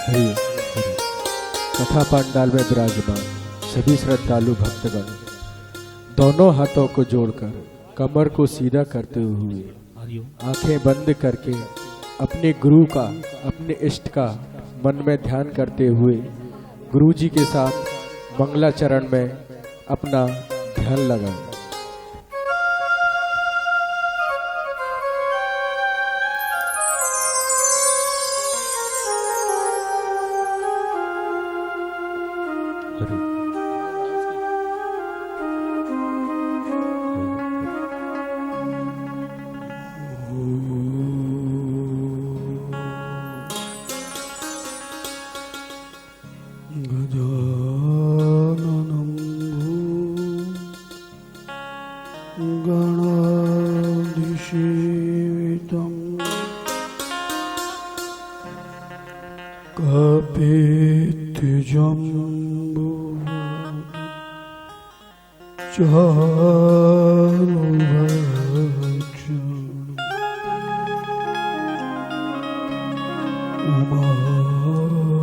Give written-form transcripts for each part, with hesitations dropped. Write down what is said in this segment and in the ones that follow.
हरि हरि। कथा पंडाल में विराजमान सभी श्रद्धालु भक्तगण दोनों हाथों को जोड़कर कमर को सीधा करते हुए आंखें बंद करके अपने गुरु का, अपने इष्ट का मन में ध्यान करते हुए गुरु जी के साथ मंगलाचरण में अपना ध्यान लगाएं।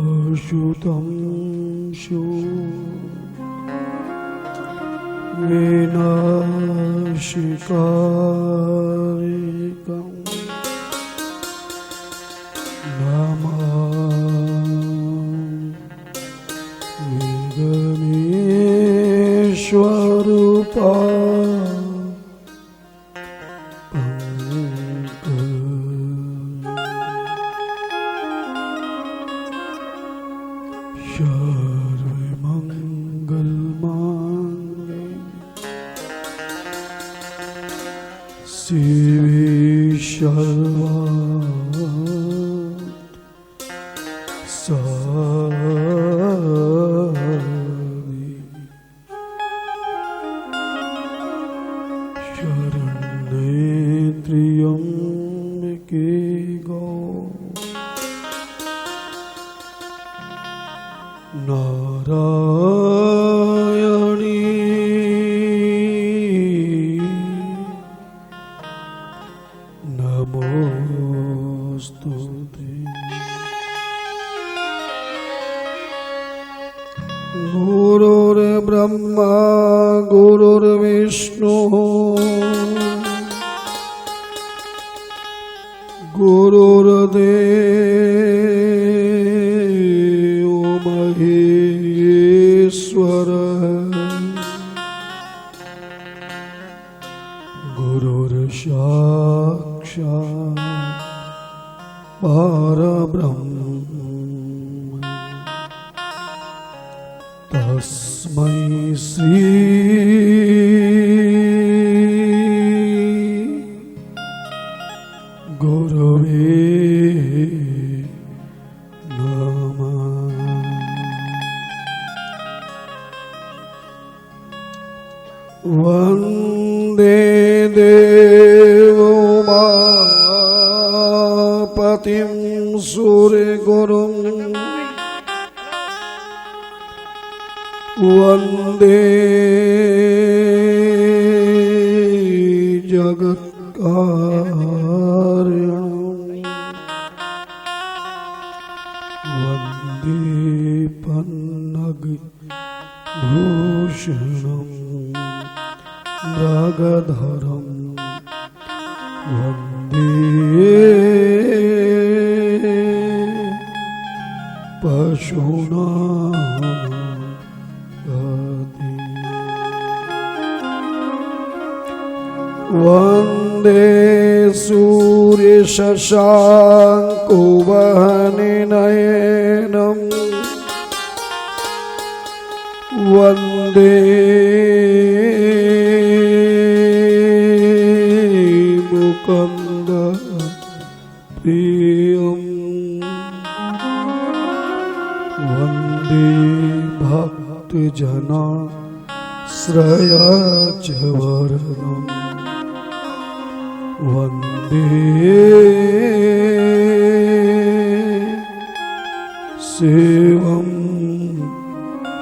उमाशुतं शो विनाशिकारिकं नमामि गणेशरूपा शिवे सर्वात् साधि शरण्ये त्र्यम्बके गौरी नारायणी नमोस्तुते। गुरुर्ब्रह्मा गुरुर्विष्णु गुरुर्देवो महेश्वरः गुरुर्साक्षात् परब्रह्म तस्मै श्री गुरवे नमः। वन्दे देवोमापतिं सूर्यगुरुं वन्दे जगत्कारणं वन्दे पन्नगभूषणं मृगधरं वन्दे पशूनां वन्दे सूर्यशशाङ्कुवहनिनयनं वन्दे मुकुन्दप्रियं वन्दे भक्तजनाश्रयचवरदम् वन्दे शिवं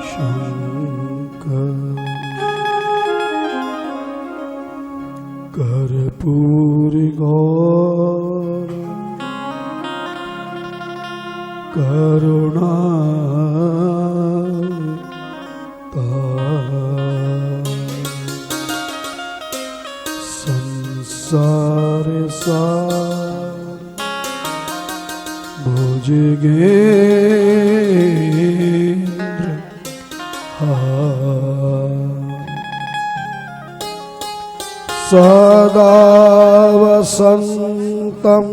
शङ्करं कर्पूरगौरं करुणा संसार सार भुजगेंद्र सदा वसन्तं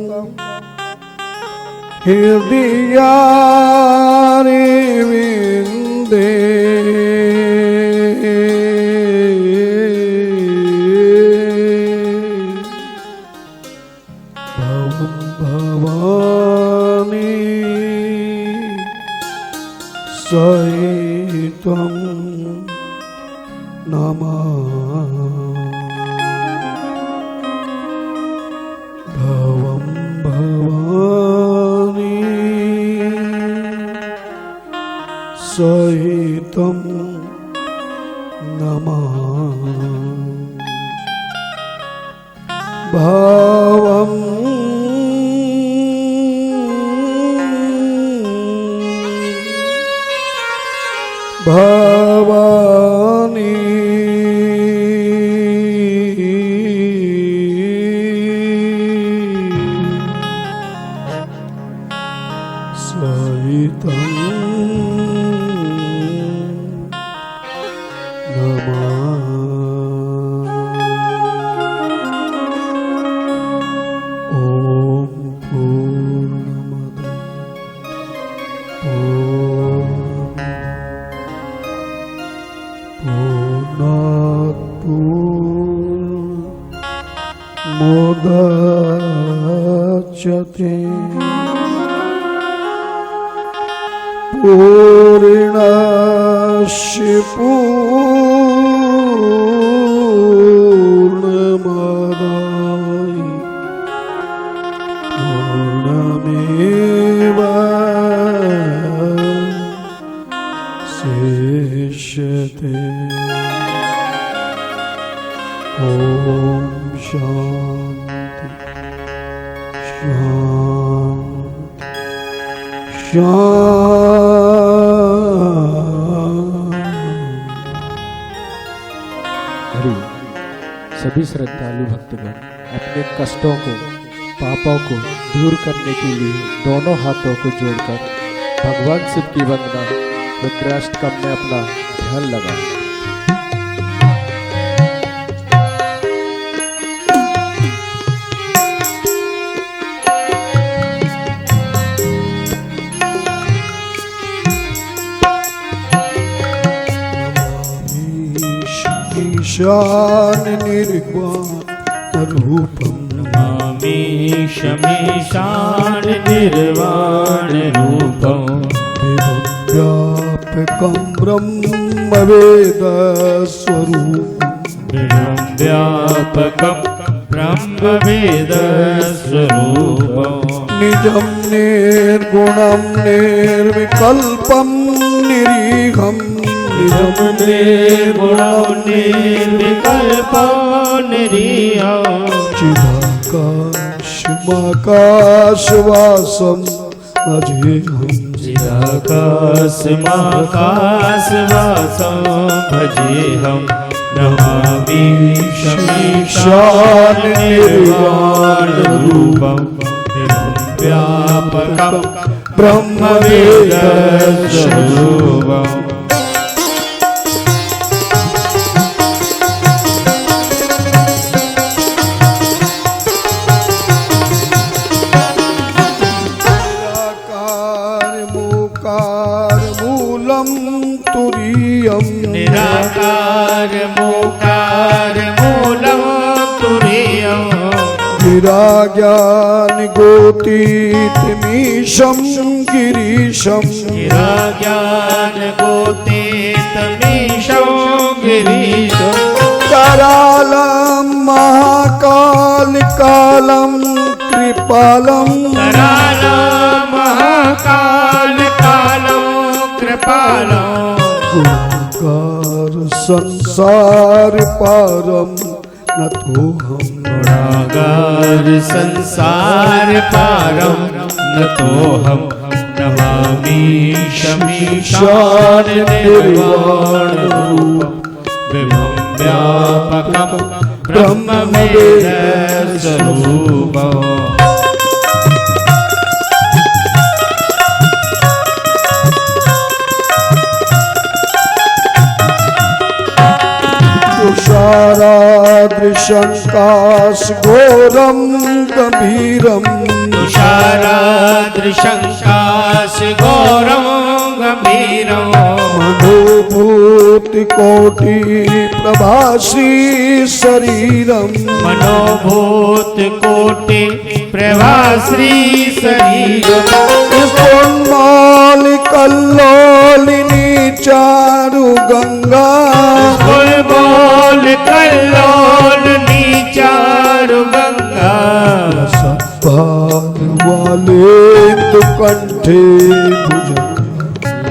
हृदयारविन्दे भवं भवानी सहितं नमामि भवं भवानी सहितं नमामि भवं भवानी सहितं नमामि। ॐ पूर्णमद पूर्णात् पूर्णमुदच्यते पूर्णस्य पूर्णमादाय पूर्णमेवावशिष्यते। ॐ शान्ति शान्ति हरि सभी श्रद्धालु भक्तगण अपने कष्टों को पापों को दूर करने के लिए दोनों हाथों को जोड़कर भगवान शिव की वंदना रुद्राष्टकम में अपना ध्यान लगाएं। ईशान निर्वाण रूपम नमामि शमीशान निर्वाण रूपम व्यापकं ब्रह्मवेद स्वरूपम व्यापकं ब्रह्मवेद स्वरूपम निजं निर्गुणं निर्विकल्पं निरीहं निजं निर्गुणं निर्विकल्पं निरीहं चिदाकाशमाकाशवासं भजेऽहं चिदाकाशमाकाशवासं भजेऽहं नमामि शमीशान निर्वाण रूपं व्यापकं ब्रह्मवेद स्वरूपम् निराकार मोकार मूलं तुरीयं गिराज्ञान गोतीतमीशं गिरीशं गिराज्ञान गोतीतमीशं गिरीशं करालं महाकालकालं कृपालं करालं महाकालकालं कृपालं गुणागार संसार पारम नतोऽहं गुणागार संसार पारं नतोऽहं नमामि शमीशाननिर्वाणरूपं विभुं व्यापकं ब्रह्मवेदस्वरूपम् तुषाराद्रिशङ्काशघोरं गम्भीरम् तुषाराद्रिशङ्काशघोरं गम्भीरम् मनोभूतिकोटिप्रभाश्री शरीरम् मनोभूतकोटिप्रभाश्री शरीरम् पुष्पोन्मालिकल्लोलिनी चारु गंगा बोल कल्लोलिनी चारु गंगा सत्पाद वाले तो कंठे भुजंग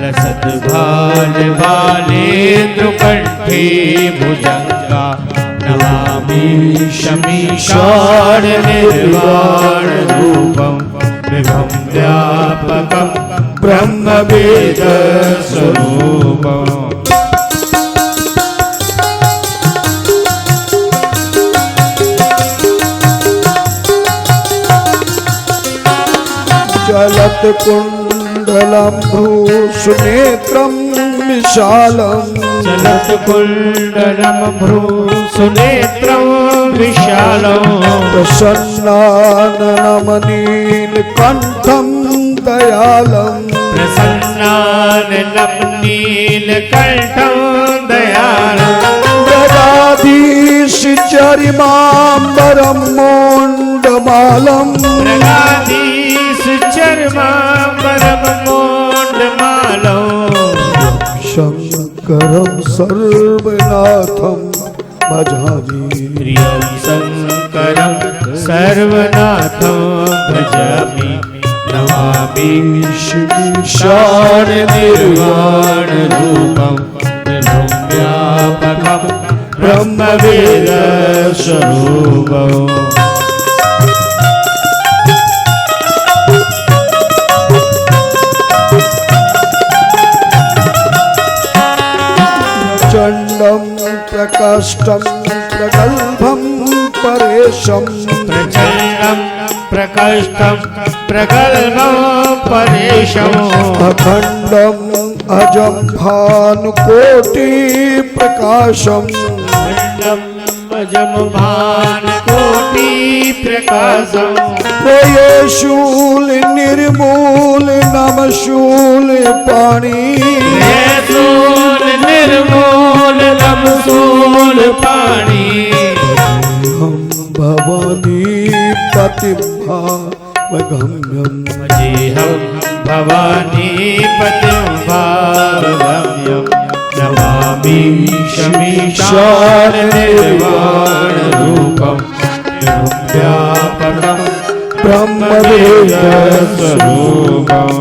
लसत भाल वालेन्द्र कंठे भुजंगा नमामि शमीशाननिर्वाणरूपं विभुं व्यापकं ब्रह्मवेदस्वरूपम् चलत कुंडलं भ्रूसुनेत्रं विशालं चलत कुण्डलं भ्रूसुनेत्रं विशालं प्रसन्नाननमनीलकण्ठं दयालं प्रसन्नाननं नीलकण्ठं दयालं जगदीश चरिमाम्बरं मोण्डमालं प्रगाधीश चर्माम्बरं मोण्डमालं शङ्करं सर्वनाथं भजामि प्रियं शङ्करं सर्वनाथं भजामि नमामि शमीशाननिर्वाणरूपं विभुं व्यापकं ब्रह्मवेदस्वरूपम् चण्डं प्रकाष्ठं प्रगल्भं परेशं प्रचण्डं प्रकष्टं प्रगल्भं परेशम् अखण्डम् अजं भानुकोटिप्रकाशम् खण्डं अजं भानुकोटिप्रकाशम् ये शूल निर्मूल नम शूल पाणी शूल निर्मूल नम शूल पाणी हम भवानी पतिभावगम्यम् मजेहं भवानी पतिं भावगम्यं नमामि शमीशाननिर्वाणरूपं विभुं व्यापकं ब्रह्मवेदस्वरूपम्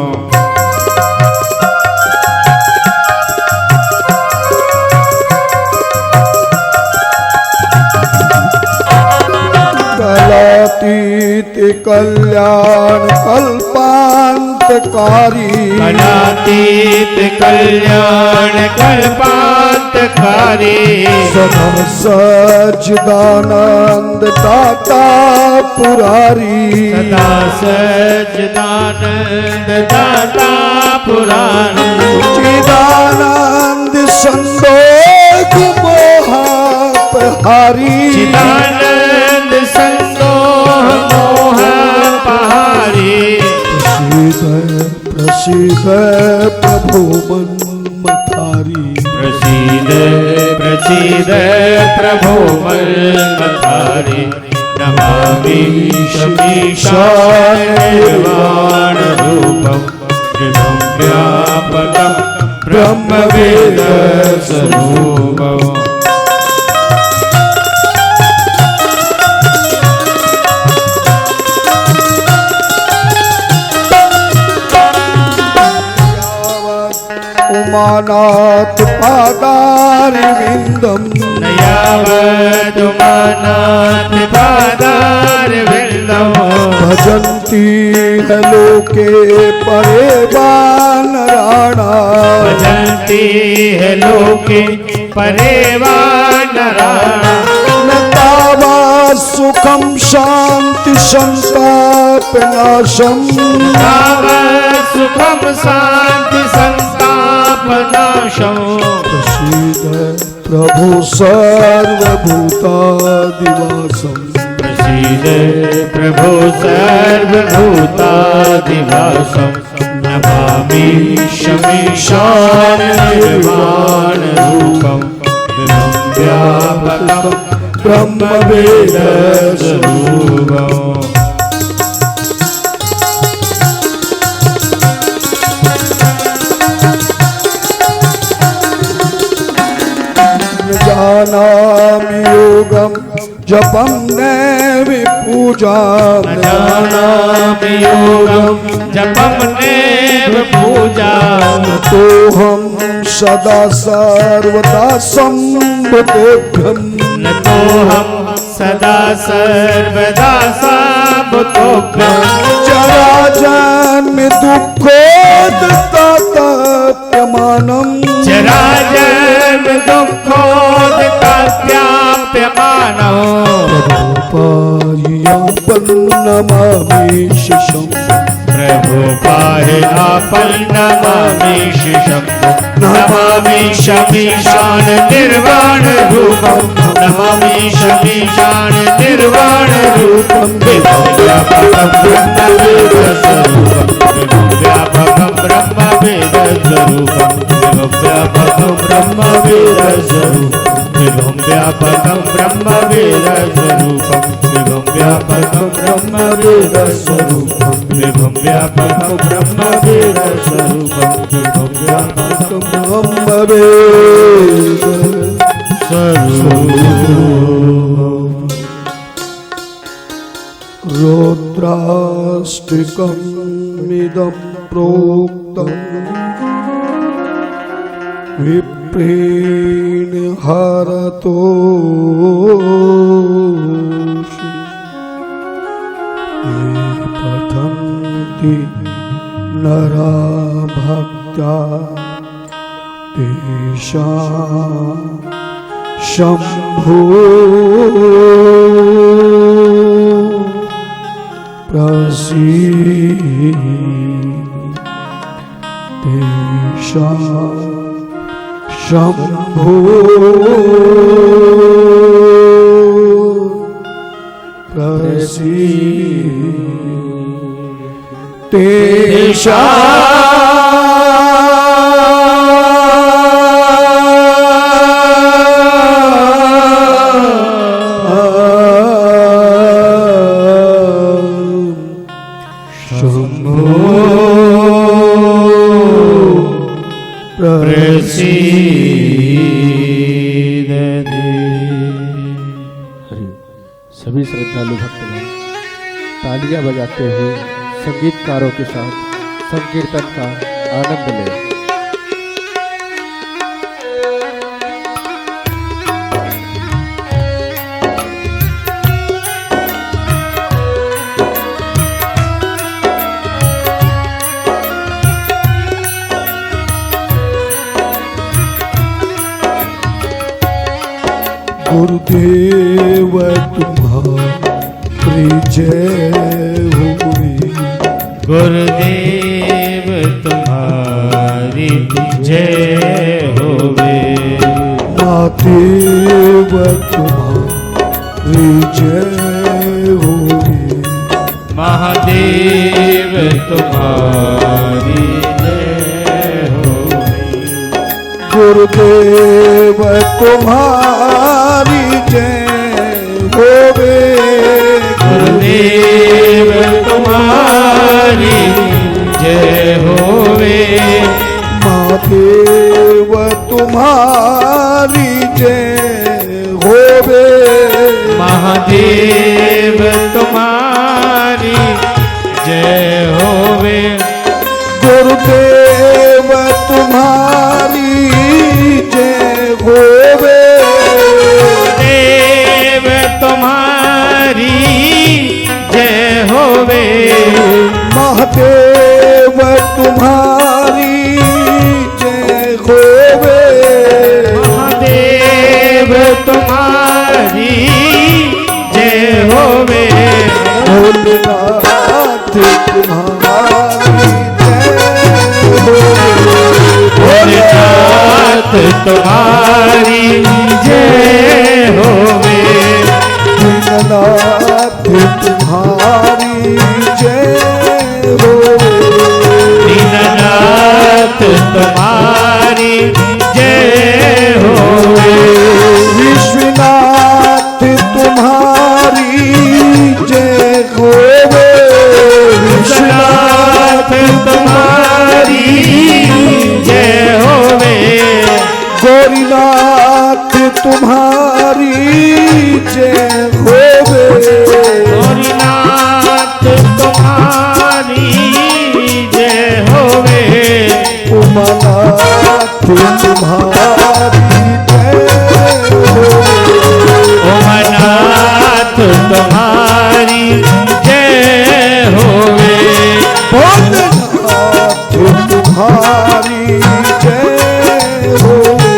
कलातीत कल्याण कल्पान्तकारी कलातीत कल्याण कल्पान्तकारी सदम सच्चिदानंद दाता पुरारी सदा सच्चिदानंद दाता पुरारी चिदानंद संदोख मोहापहारी चिदानंद संदोह मोह पहारी प्रसिद्ध प्रभु मन्मथारी प्रसीद प्रसीद प्रभो मन्मथारी नमामि शमीशाननिर्वाणरूपं विभुं व्यापकं ब्रह्मवेदस्वरूपम् उमानाथ पादारविन्दम् नयावदुमानाथ पादारविन्दम् भजन्त भजन्ति है लोके परे वानराणा भजन्ति है लोके परे वानराणा न तावा सुखम शांति संताप नाशम तावत् सुखम शांति संताप नाशम प्रसीद प्रभु सर्वभूतादिवासम प्रसीद प्रभु सर्वभूतादिवासं नमामि शमीशान निर्वाण रूपं विभुं व्यापकं ब्रह्मवेद स्वरूपम् जानामि योगम जपम नैवि पूजाम जानामि योगं जपं नैव पूजां तो हम सदा सर्वदा संबुद्धम न तोऽहं सदा सर्वदा साबुतोभ्यं जरा जन्म दुःखोदताप्यमानम जराजन्म दुःखोदकाप्यमानो नमामि शिशम प्रभु पाहि आपं नमामि शम्भो नमामि शमीशान निर्वाण रूपं नमामि शमीशान निर्वाण रूपं विभुं व्यापकं ब्रह्मवेद स्वरूपं विभुं व्यापकं ब्रह्मवेद स्वरूपं विभुं व्यापकं ब्रह्मवेद स्वरूपं विभुं व्यापकं ब्रह्मवेद स्वरूपं विभुं व्यापकं ब्रह्मवेद स्वरूपं विभुं व्यापकं ब्रह्मवेद स्वरूपं विभुं व्यापकं ब्रह्मवेद स्वरूपम् रौद्राष्टिकमिदं प्रोक्तं विप्रेण हरतोषि ये पठन्ति नरा भक्त्या तेषां शम्भो प्रसीद तेषां शम्भो प्रसीद सभी श्रद्धालु भक्तगण तालियां बजाते हुए संगीतकारों के साथ संकीर्तन का आनंद लें। गुरुदेव तुम्हारी जय होवे गुरुदेव तुम्हारी जय होवे महादेव तुम्हारी जय होवे महादेव तुम्हारी जय होवे गुरुदेव तुम्हारी जय होवे गुरुदेव तुम्हारी जय होवे महादेव तुम्हारी जय होवे महादेव तुम्हारी जय होवे गुरुदेव तुम्हारी जय होवे देव तुम्हारी जय होवे तुम्हारी जय होवे। दीननाथ तुम्हारी जय होवे। दीननाथ तुम्हारी जय होवे। विश्वनाथ तुम्हारी जय होवे। विश्वनाथ तुम्हारी जय होवे। गौरीनाथ तुम्हारी जय होवे। गौरीनाथ तुम्हारी जय होवे। उमानाथ तुम्हारी जय होवे। उमानाथ तुम्हारी जय होवे। भोलेनाथ तुम्हारी जय होवे।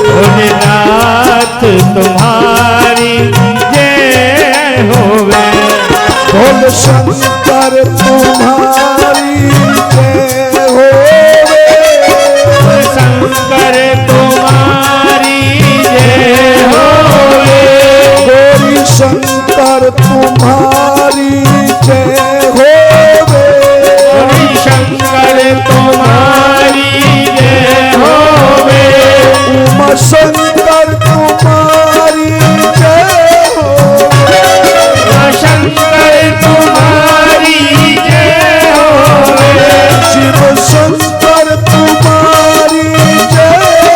भोलेनाथ तुम्हारी जय होवे। भोले शंकर तुम्हारी जय होवे। शंकर तुम्हारी जय होवे। गौरी शंकर तुम्हारी जय होवे। गौरी शंकर तुम्हारी जय होवे। उमा शंकर तुम्हारी जय होवे। शंकर तुम्हारी जय होवे। शिव शंकर तुम्हारी जय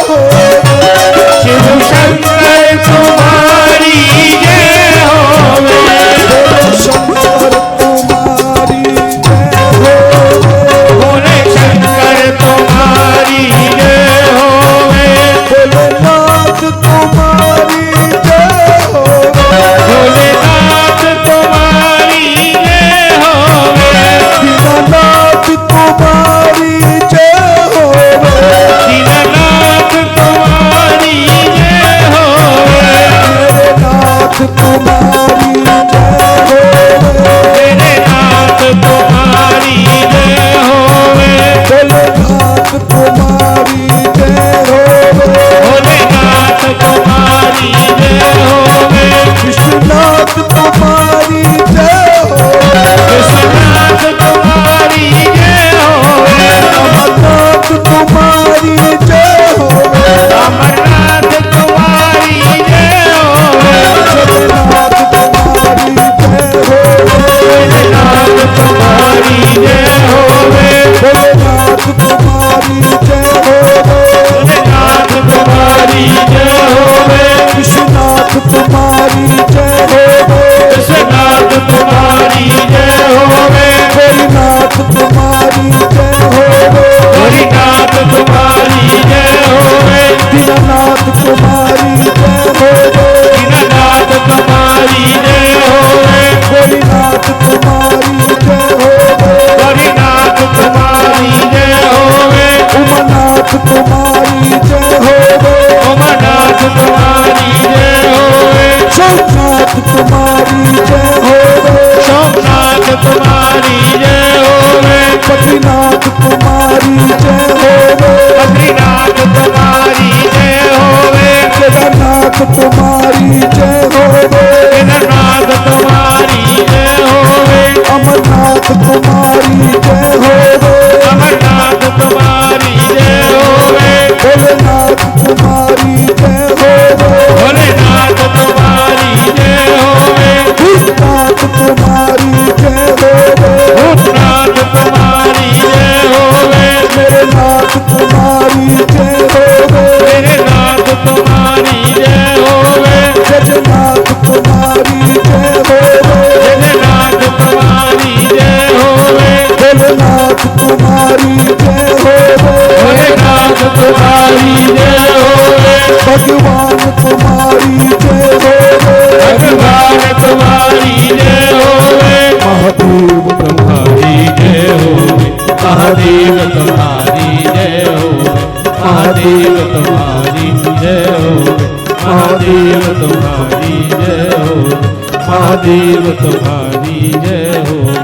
होवे। शिव शंकर तुम्हारी जय होवे। भोले शंकर तुम्हारी जय होवे। भोले शंकर तुम्हारी जय होवे। भोलेनाथ तुम्हारी जय होवे। भोलेनाथ तुम्हारी जय होवे। दीननाथ तुम्हारी जय होवे। दीननाथ तुम्हारी जय होवे। मेरे नाथ तुम्हारी जय होवे। मेरे नाथ तुम्हारी जय होवे। भोलेनाथ तुम्हारी जय होवे। भोलेनाथ तुम्हारी जय होवे। विश्वनाथ तुम्हारी जय होवे। विश्वनाथ तुम्हारी जय होवे। अमरनाथ तुम्हारी जय होवे। अमरनाथ तुम्हारी जय होवे। जगन्नाथ तुम्हारी जय होवे। भोलेनाथ तुम्हारी जय होवे। भोलेनाथ तुम्हारी जय होवे। भोलेनाथ तुम्हारी जय होवे। विश्वनाथ तुम्हारी जय होवे। विश्वनाथ तुम्हारी जय होवे। गौरीनाथ तुम्हारी जय होवे। गौरीनाथ तुम्हारी जय होवे। दीननाथ तुम्हारी जय होवे। दीननाथ तुम्हारी जय होवे। गौरीनाथ तुम्हारी जय होवे। गौरीनाथ तुम्हारी जय होवे। उमानाथ तुम्हारी जय होवे। उमानाथ तुम्हारी जय होवे। सोमनाथ तुम्हारी जय होवे। सोमनाथ तुम्हारी जय होवे। बद्रीनाथ तुम्हारी जय होवे। बद्रीनाथ तुम्हारी जय होवे। केदारनाथ तुम्हारी जय होवे। केदारनाथ तुम्हारी जय होवे। अमरनाथ तुम्हारी जय होवे। अमरनाथ तुम्हारी जय होवे। भोलेनाथ तुम्हारी जय होवे। भोलेनाथ तुम्हारी जय होवे। भूतनाथ तुम्हारी जय होवे। भूतनाथ तुम्हारी जय होवे। मेरे नाथ तुम्हारी जय होवे। मेरे नाथ तुम्हारी जय होवे। जगन्नाथ तुम्हारी जय होवे। जगन्नाथ तुम्हारी जय होवे। भोलेनाथ तुम्हारी जय होवे। भोलेनाथ तुम्हारी जय होवे। भगवान तुम्हारी जय होवे। भगवान तुम्हारी जय होवे। महादेव तुम्हारी जय होवे। महादेव तुम्हारी जय होवे। महादेव तुम्हारी जय होवे। महादेव तुम्हारी जय होवे। महादेव तुम्हारी जय होवे।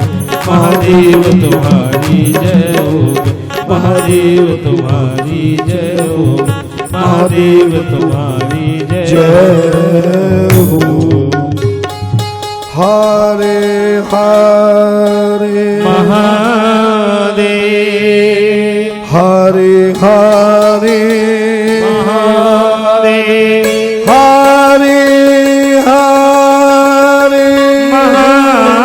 महादेव तुम्हारी जय होवे। महादेव तुम्हारी जय हो, महादेव तुम्हारी जय हो। हरे हरे महादेव, हरे हरे महादेव, हरे हरे महादेव।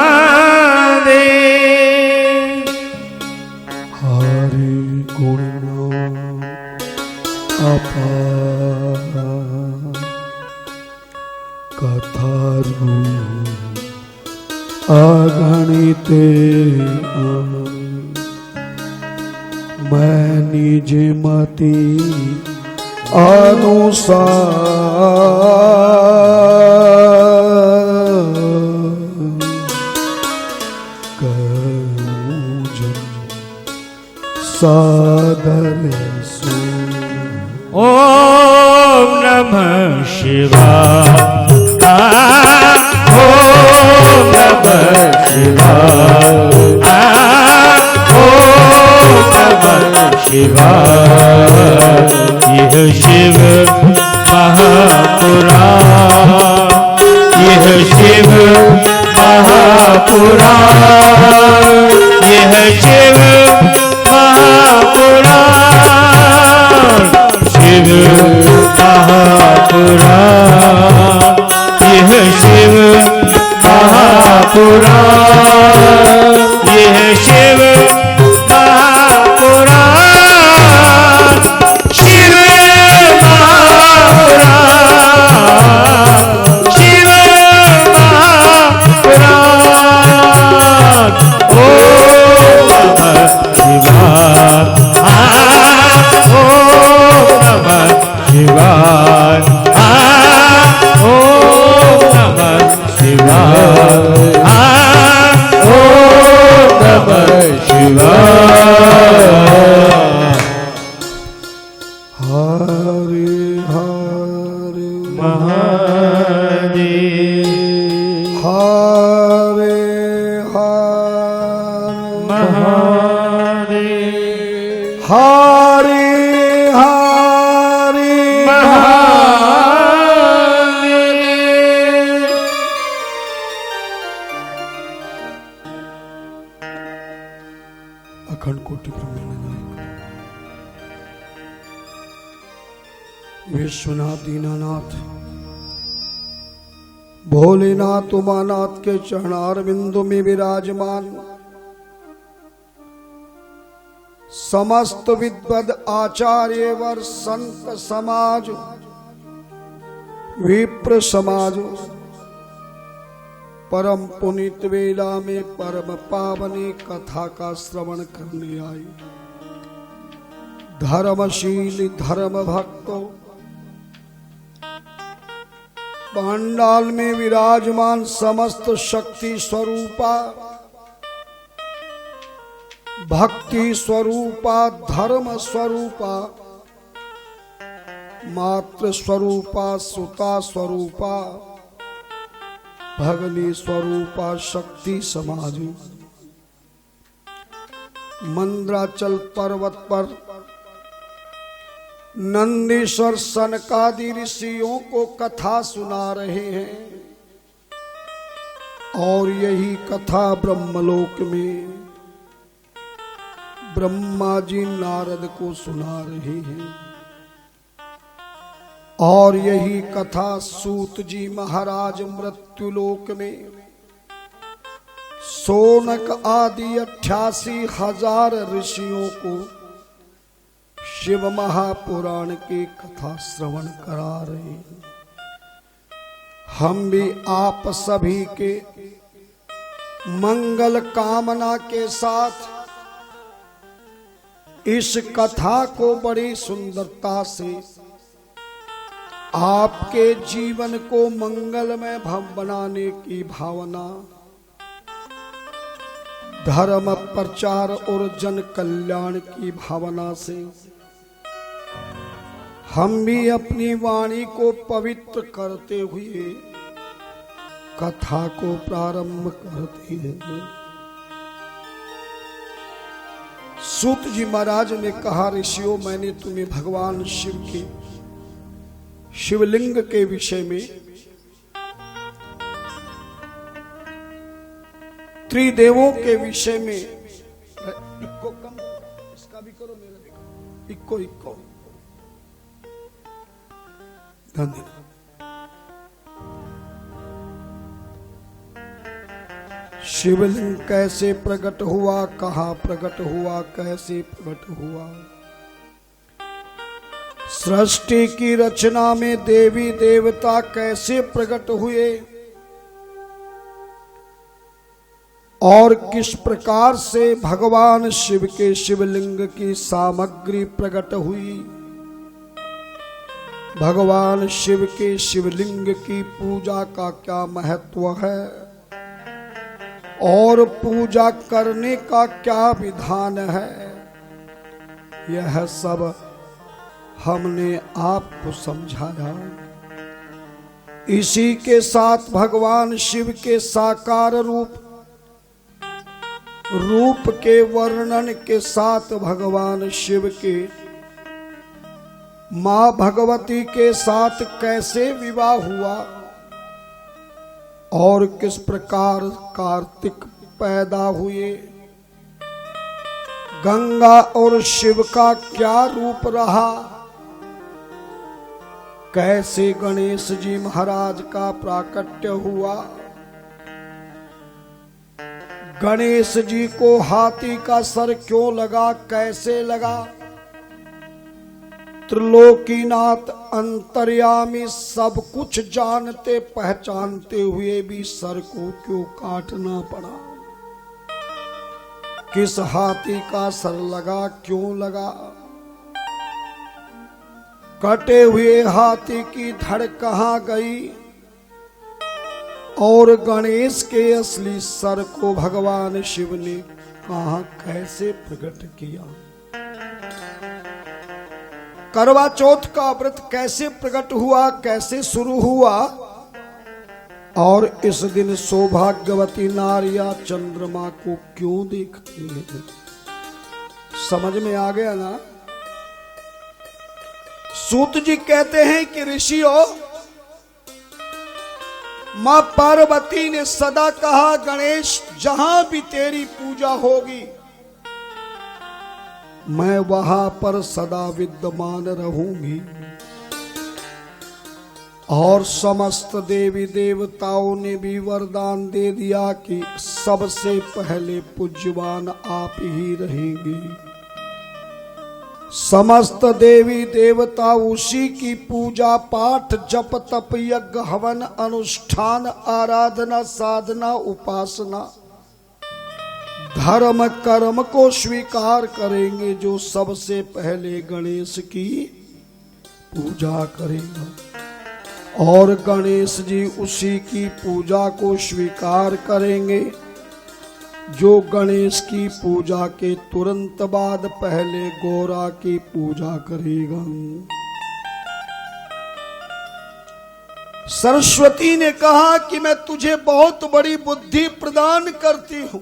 हरे गुण अपार कथारू अगणित मैं निज मति अनुसार करूं जन सादर सो। ओम नमः शिवाय, ओम नमः शिवाय, ओम नमः शिवाय। यह शिव महापुराण, यह शिव महापुराण, यह शिव महापुराण, शिव महापुराण, यह शिव महापुराण, यह शिव महापुराण, शिव महापुराण, शिव महापुराण। ओम नमः शिवाय, ओम नमः शिवाय, ओम नमः शिवाय, ओम नमः शिवाय। हरे हरे महादेव, हरे हरे महादेव, हरे हरे महादेव। अखंड कोटि ब्रह्मांड नायक विश्वनाथ दीनानाथ भोलेनाथ उमानाथ के चरणार बिंदु में विराजमान समस्त विद्वद आचार्य वर संत समाज विप्र समाज परम पुनीत वेला में परम पावनी कथा का श्रवण करने आई। धर्मशील धर्म भक्तों, पांडाल में विराजमान समस्त शक्ति स्वरूपा, भक्ति स्वरूपा, धर्म स्वरूपा, मातृ स्वरूपा, सुता स्वरूपा, भगनी स्वरूपा शक्ति समाज मंद्राचल पर्वत पर नंदीश्वर सनकादि ऋषियों को कथा सुना रहे हैं और यही कथा ब्रह्मलोक में ब्रह्मा जी नारद को सुना रहे हैं और यही कथा सूत जी महाराज मृत्युलोक में सोनक आदि 88,000 ऋषियों को शिव महापुराण की कथा श्रवण करा रहे हैं। हम भी आप सभी के मंगल कामना के साथ इस कथा को बड़ी सुंदरता से आपके जीवन को मंगलमय बनाने की भावना, धर्म प्रचार और जन कल्याण की भावना से हम भी अपनी वाणी को पवित्र करते हुए कथा को प्रारंभ करते हैं। सूत जी महाराज ने कहा, ऋषियों मैंने तुम्हें भगवान शिव के शिवलिंग के विषय में, त्रिदेवों के विषय में, इक्को कम इसका भी करो, मेरा भी करो, इक्को इक्को, धन्यवाद। शिवलिंग कैसे प्रकट हुआ, कहाँ प्रकट हुआ, कैसे प्रकट हुआ। सृष्टि की रचना में देवी देवता कैसे प्रकट हुए और किस प्रकार से भगवान शिव के शिवलिंग की सामग्री प्रकट हुई। भगवान शिव के शिवलिंग की पूजा का क्या महत्व है और पूजा करने का क्या विधान है, यह सब हमने आपको समझाया। इसी के साथ भगवान शिव के साकार रूप के वर्णन के साथ भगवान शिव के मां भगवती के साथ कैसे विवाह हुआ और किस प्रकार कार्तिक पैदा हुए, गंगा और शिव का क्या रूप रहा, कैसे गणेश जी महाराज का प्राकट्य हुआ, गणेश जी को हाथी का सर क्यों लगा, कैसे लगा, त्रिलोकीनाथ अंतर्यामी सब कुछ जानते पहचानते हुए भी सर को क्यों काटना पड़ा, किस हाथी का सर लगा, क्यों लगा, कटे हुए हाथी की धड़ कहां गई और गणेश के असली सर को भगवान शिव ने कहां कैसे प्रकट किया। करवा चौथ का व्रत कैसे प्रकट हुआ, कैसे शुरू हुआ और इस दिन सौभाग्यवती नारियां चंद्रमा को क्यों देखती हैं, समझ में आ गया ना। सूत जी कहते हैं कि ऋषियों, मां पार्वती ने सदा कहा, गणेश जहां भी तेरी पूजा होगी मैं वहां पर सदा विद्यमान रहूंगी। और समस्त देवी देवताओं ने भी वरदान दे दिया कि सबसे पहले पूज्यवान आप ही रहेंगे। समस्त देवी देवता उसी की पूजा पाठ जप तप यज्ञ हवन अनुष्ठान आराधना साधना उपासना धर्म कर्म को स्वीकार करेंगे, जो सबसे पहले गणेश की पूजा करेगा और गणेश जी उसी की पूजा को स्वीकार करेंगे जो गणेश की पूजा के तुरंत बाद पहले गौरा की पूजा करेगा। सरस्वती ने कहा कि मैं तुझे बहुत बड़ी बुद्धि प्रदान करती हूं,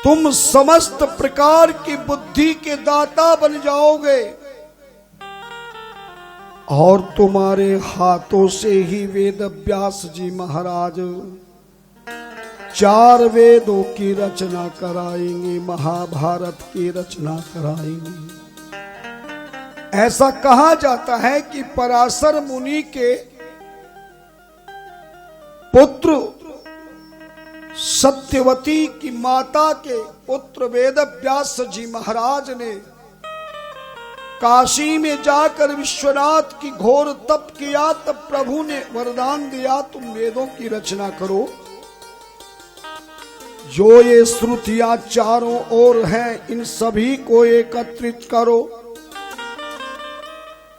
तुम समस्त प्रकार की बुद्धि के दाता बन जाओगे और तुम्हारे हाथों से ही वेद व्यास जी महाराज 4 वेदों की रचना कराएंगे, महाभारत की रचना कराएंगे। ऐसा कहा जाता है कि पराशर मुनि के पुत्र सत्यवती की माता के पुत्र वेद व्यास जी महाराज ने काशी में जाकर विश्वनाथ की घोर तप किया, तब प्रभु ने वरदान दिया तुम वेदों की रचना करो। जो ये श्रुतियां चारों ओर हैं इन सभी को एकत्रित करो।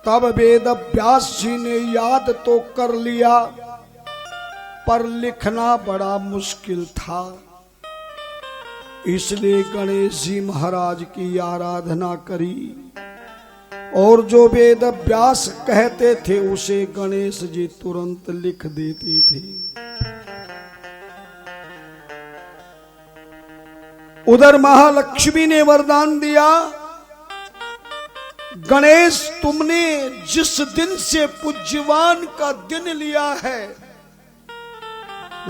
तब वेद व्यास जी ने याद तो कर लिया पर लिखना बड़ा मुश्किल था, इसलिए गणेश जी महाराज की आराधना करी और जो वेद व्यास कहते थे उसे गणेश जी तुरंत लिख देते थे। उधर महालक्ष्मी ने वरदान दिया, गणेश तुमने जिस दिन से पूज्यवान का दिन लिया है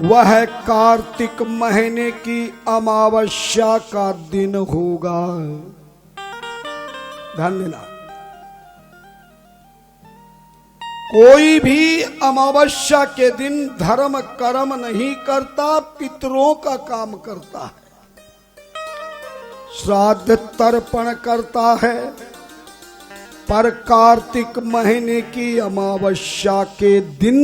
वह कार्तिक महीने की अमावस्या का दिन होगा। ध्यान देना, कोई भी अमावस्या के दिन धर्म कर्म नहीं करता, पितरों का काम करता है, श्राद्ध तर्पण करता है। पर कार्तिक महीने की अमावस्या के दिन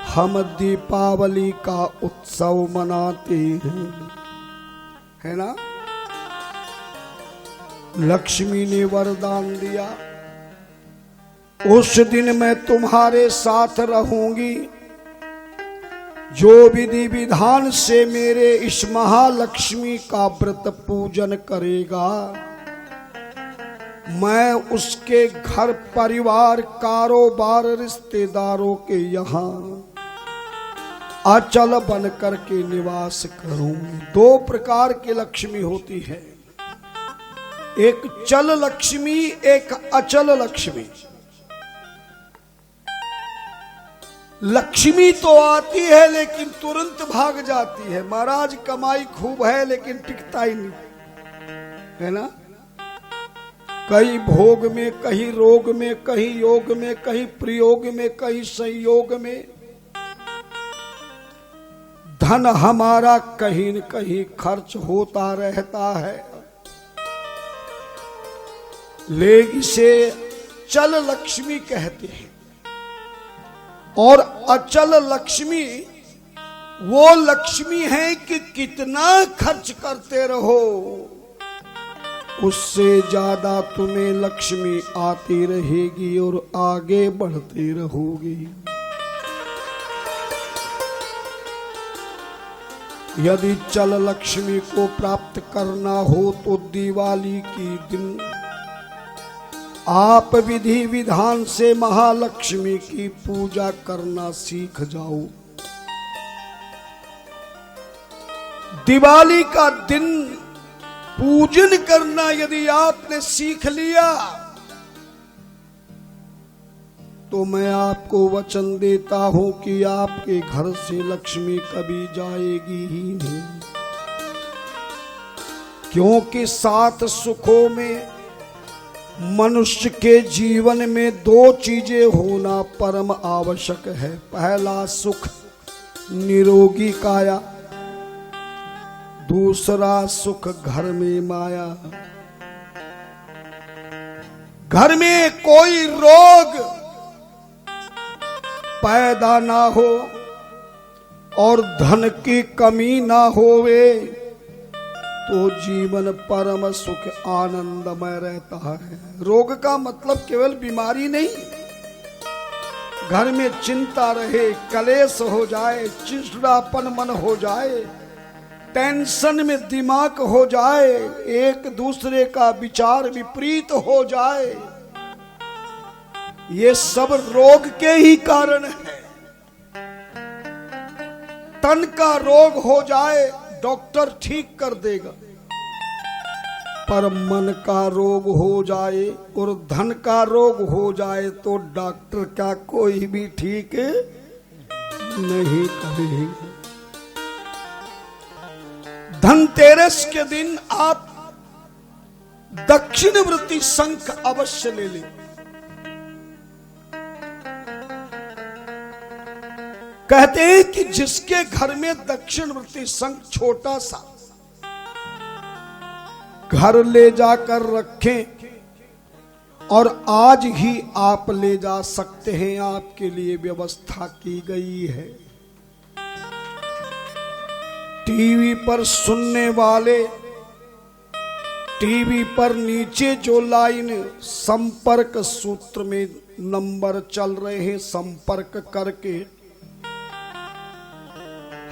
हम दीपावली का उत्सव मनाते हैं, है ना। लक्ष्मी ने वरदान दिया, उस दिन मैं तुम्हारे साथ रहूंगी, जो विधि विधान से मेरे इस महालक्ष्मी का व्रत पूजन करेगा, मैं उसके घर परिवार कारोबार रिश्तेदारों के यहाँ अचल बन करके निवास करूंगी। दो प्रकार की लक्ष्मी होती है, एक चल लक्ष्मी, एक अचल लक्ष्मी। लक्ष्मी तो आती है लेकिन तुरंत भाग जाती है। महाराज कमाई खूब है लेकिन टिकता ही नहीं, है ना। कहीं भोग में, कहीं रोग में, कहीं योग में, कहीं प्रयोग में, कहीं संयोग में। धन हमारा कहीं न कहीं खर्च होता रहता है, लेकिन इसे चल लक्ष्मी कहते हैं। और अचल लक्ष्मी वो लक्ष्मी है कि कितना खर्च करते रहो उससे ज्यादा तुम्हें लक्ष्मी आती रहेगी और आगे बढ़ते रहोगे। यदि चल लक्ष्मी को प्राप्त करना हो तो दिवाली की दिन आप विधि विधान से महालक्ष्मी की पूजा करना सीख जाओ। दिवाली का दिन पूजन करना यदि आपने सीख लिया तो मैं आपको वचन देता हूं कि आपके घर से लक्ष्मी कभी जाएगी ही नहीं। क्योंकि 7 सुखों में मनुष्य के जीवन में 2 चीजें होना परम आवश्यक है। पहला सुख निरोगी काया, दूसरा सुख घर में माया। घर में कोई रोग पैदा ना हो और धन की कमी ना होवे तो जीवन परम सुख आनंदमय रहता है। रोग का मतलब केवल बीमारी नहीं, घर में चिंता रहे, कलेश हो जाए, चिड़चिड़ापन मन हो जाए, टेंशन में दिमाग हो जाए, एक दूसरे का विचार विपरीत हो जाए, ये सब रोग के ही कारण है। तन का रोग हो जाए डॉक्टर ठीक कर देगा, पर मन का रोग हो जाए और धन का रोग हो जाए तो डॉक्टर क्या कोई भी ठीक नहीं करेगा। धनतेरस के दिन आप दक्षिणवर्ती शंख अवश्य ले लें। कहते हैं कि जिसके घर में दक्षिणवर्ती शंख छोटा सा घर ले जाकर रखें, और आज ही आप ले जा सकते हैं, आपके लिए व्यवस्था की गई है। टीवी पर सुनने वाले, टीवी पर नीचे जो लाइन संपर्क सूत्र में नंबर चल रहे हैं, संपर्क करके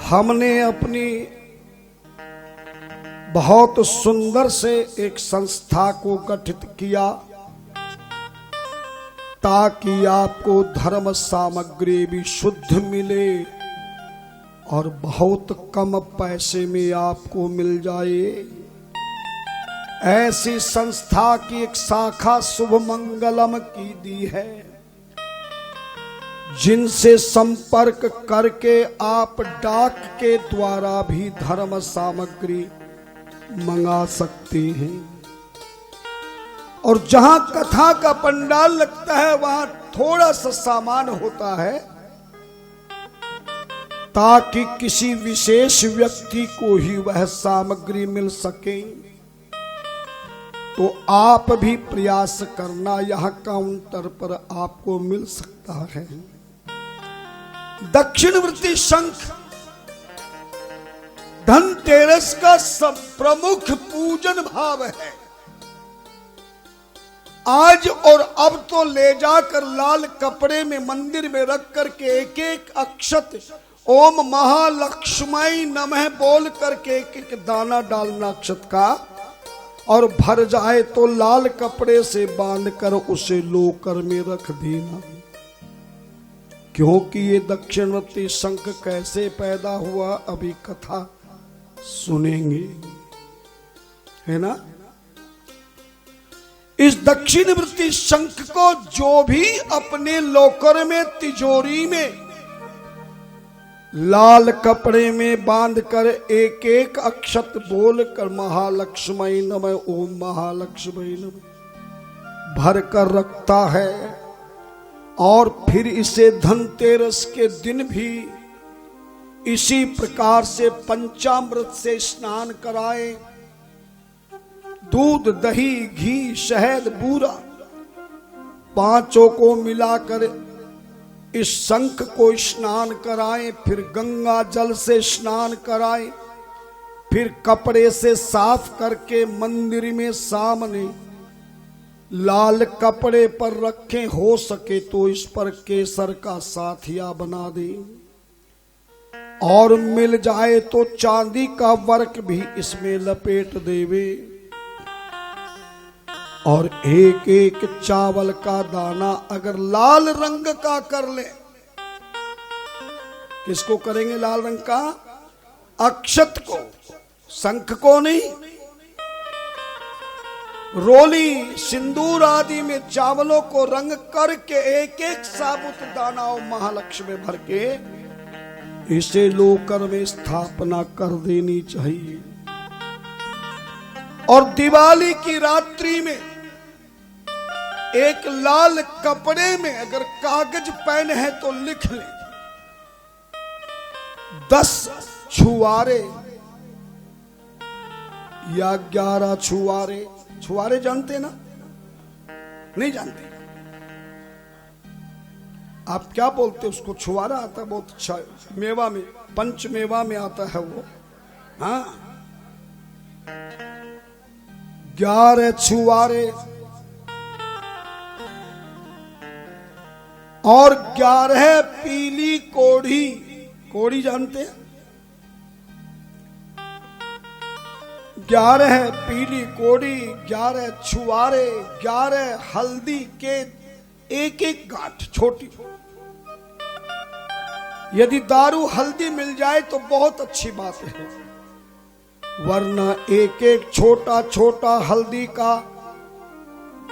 हमने अपनी बहुत सुंदर से एक संस्था को गठित किया ताकि आपको धर्म सामग्री भी शुद्ध मिले और बहुत कम पैसे में आपको मिल जाए, ऐसी संस्था की एक शाखा शुभ मंगलम की दी है, जिनसे संपर्क करके आप डाक के द्वारा भी धर्म सामग्री मंगा सकते हैं। और जहां कथा का पंडाल लगता है वहां थोड़ा सा सामान होता है, ताकि किसी विशेष व्यक्ति को ही वह सामग्री मिल सके। तो आप भी प्रयास करना, यहां काउंटर पर आपको मिल सकता है। दक्षिणवर्ती शंख धनतेरस का सब प्रमुख पूजन भाव है। आज और अब तो ले जाकर लाल कपड़े में मंदिर में रख करके एक एक अक्षत ओम महालक्ष्मी नमः बोल करके एक एक दाना डालना अक्षत का, और भर जाए तो लाल कपड़े से बांधकर उसे लोकर में रख देना। क्योंकि ये दक्षिणवर्ती शंख कैसे पैदा हुआ अभी कथा सुनेंगे, है ना। इस दक्षिणवर्ती शंख को जो भी अपने लोकर में तिजोरी में लाल कपड़े में बांधकर एक एक अक्षत बोलकर महालक्ष्मी नमः ओम महालक्ष्मी नमः भर कर रखता है, और फिर इसे धनतेरस के दिन भी इसी प्रकार से पंचामृत से स्नान कराए, दूध दही घी शहद बूरा पांचों को मिलाकर इस शंख को स्नान कराएं, फिर गंगा जल से स्नान कराएं, फिर कपड़े से साफ करके मंदिर में सामने लाल कपड़े पर रखें, हो सके तो इस पर केसर का साथिया बना दें, और मिल जाए तो चांदी का वर्क भी इसमें लपेट देवे, और एक एक चावल का दाना अगर लाल रंग का कर ले, किसको करेंगे लाल रंग का? अक्षत को, शंख को नहीं। रोली सिंदूर आदि में चावलों को रंग करके एक एक साबुत दाना और महालक्ष्मी भर के इसे लोकर में स्थापना कर देनी चाहिए। और दिवाली की रात्रि में एक लाल कपड़े में अगर कागज पेन है तो लिख ले 10 छुआरे या 11 छुआरे। छुआरे जानते ना? नहीं जानते? आप क्या बोलते उसको? छुआरा आता है, बहुत अच्छा मेवा में, पंच मेवा में आता है वो। हाँ, 11 छुआरे और 11 पीली कोड़ी। कोड़ी जानते हैं? 11 पीली कोड़ी, 11 छुआरे, 11 हल्दी के एक एक गांठ छोटी। यदि दारू हल्दी मिल जाए तो बहुत अच्छी बात है, वरना एक एक छोटा छोटा हल्दी का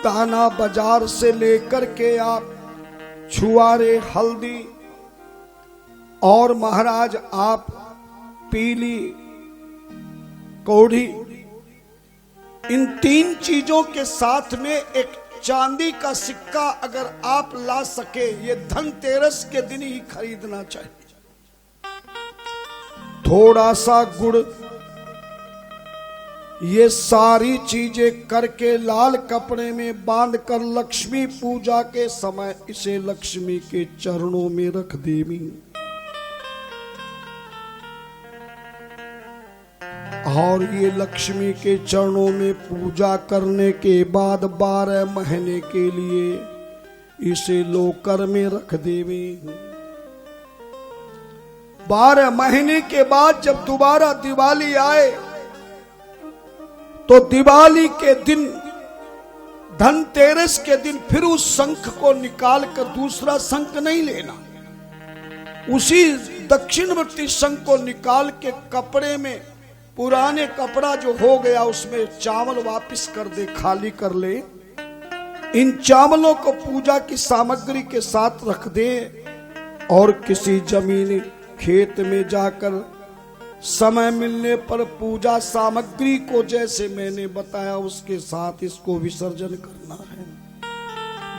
दाना बाजार से लेकर के आप छुआरे हल्दी और महाराज आप पीली कोढ़ी, इन 3 चीजों के साथ में एक चांदी का सिक्का अगर आप ला सके, ये धनतेरस के दिन ही खरीदना चाहिए। थोड़ा सा गुड़, ये सारी चीजें करके लाल कपड़े में बांधकर लक्ष्मी पूजा के समय इसे लक्ष्मी के चरणों में रख देवी, और ये लक्ष्मी के चरणों में पूजा करने के बाद 12 महीने के लिए इसे लोकर में रख देवे। 12 महीने के बाद जब दोबारा दिवाली आए तो दिवाली के दिन, धनतेरस के दिन फिर उस शंख को निकाल कर दूसरा शंख नहीं लेना, उसी दक्षिणवर्ती शंख को निकाल के कपड़े में, पुराने कपड़ा जो हो गया उसमें चावल वापस कर दे, खाली कर ले। इन चावलों को पूजा की सामग्री के साथ रख दे और किसी जमीन खेत में जाकर समय मिलने पर पूजा सामग्री को जैसे मैंने बताया उसके साथ इसको विसर्जन करना है।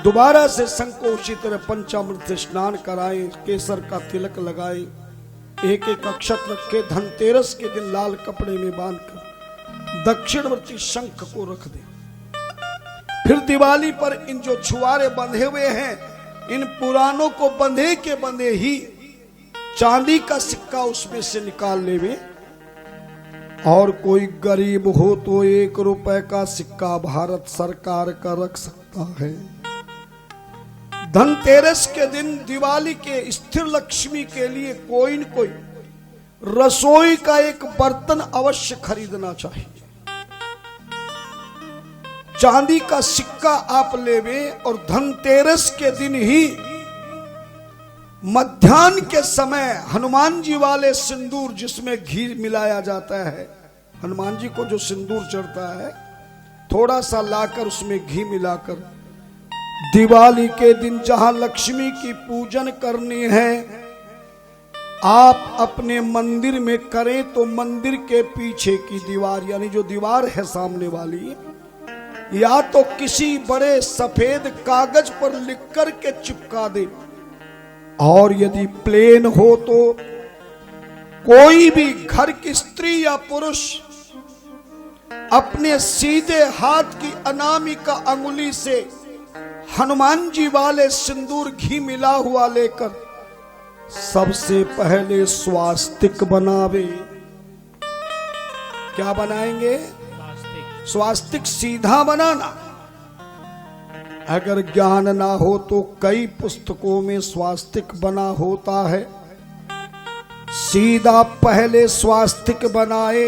दोबारा से शंख को उसी तरह पंचामृत से स्नान कराएं, केसर का तिलक लगाएं, एक एक अक्षत रखे, धनतेरस के दिन लाल कपड़े में बांधकर दक्षिणवर्ती शंख को रख दें। फिर दिवाली पर इन जो छुआरे बंधे हुए हैं, इन पुरानों को बंधे के बंधे ही चांदी का सिक्का उसमें से निकाल लेवे, और कोई गरीब हो तो 1 रुपए का सिक्का भारत सरकार का रख सकता है। धनतेरस के दिन, दिवाली के स्थिर लक्ष्मी के लिए कोई न कोई रसोई का एक बर्तन अवश्य खरीदना चाहिए। चांदी का सिक्का आप लेवे और धनतेरस के दिन ही मध्याह्न के समय हनुमान जी वाले सिंदूर जिसमें घी मिलाया जाता है, हनुमान जी को जो सिंदूर चढ़ता है, थोड़ा सा लाकर उसमें घी मिलाकर दिवाली के दिन जहां लक्ष्मी की पूजन करनी है आप अपने मंदिर में करें तो मंदिर के पीछे की दीवार, यानी जो दीवार है सामने वाली, या तो किसी बड़े सफेद कागज पर लिख कर के चिपका दे, और यदि प्लेन हो तो कोई भी घर की स्त्री या पुरुष अपने सीधे हाथ की अनामिका अंगुली से हनुमान जी वाले सिंदूर घी मिला हुआ लेकर सबसे पहले स्वास्तिक बनावे। क्या बनाएंगे? स्वास्तिक सीधा बनाना। अगर ज्ञान ना हो तो कई पुस्तकों में स्वास्तिक बना होता है। सीधा पहले स्वास्तिक बनाए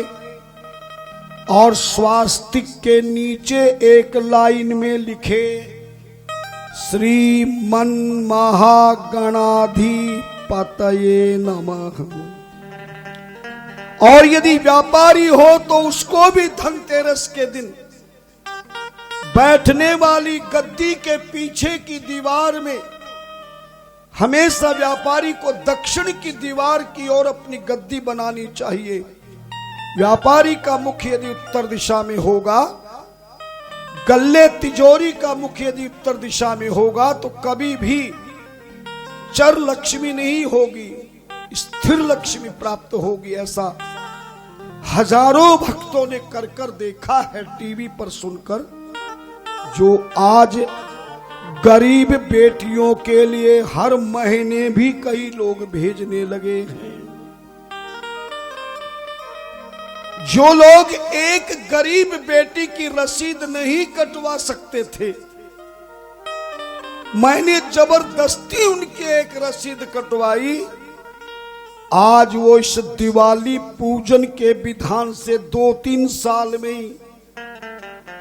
और स्वास्तिक के नीचे एक लाइन में लिखे श्रीमन महागणाधिपतये नमः। और यदि व्यापारी हो तो उसको भी धनतेरस के दिन बैठने वाली गद्दी के पीछे की दीवार में हमेशा व्यापारी को दक्षिण की दीवार की ओर अपनी गद्दी बनानी चाहिए। व्यापारी का मुख यदि उत्तर दिशा में होगा, गल्ले तिजोरी का मुख यदि उत्तर दिशा में होगा तो कभी भी चर लक्ष्मी नहीं होगी, स्थिर लक्ष्मी प्राप्त होगी। ऐसा हजारों भक्तों ने कर कर देखा है, टीवी पर सुनकर। जो आज गरीब बेटियों के लिए हर महीने भी कई लोग भेजने लगे हैं। जो लोग एक गरीब बेटी की रसीद नहीं कटवा सकते थे, मैंने जबरदस्ती उनकी एक रसीद कटवाई। आज वो इस दिवाली पूजन के विधान से 2-3 साल में ही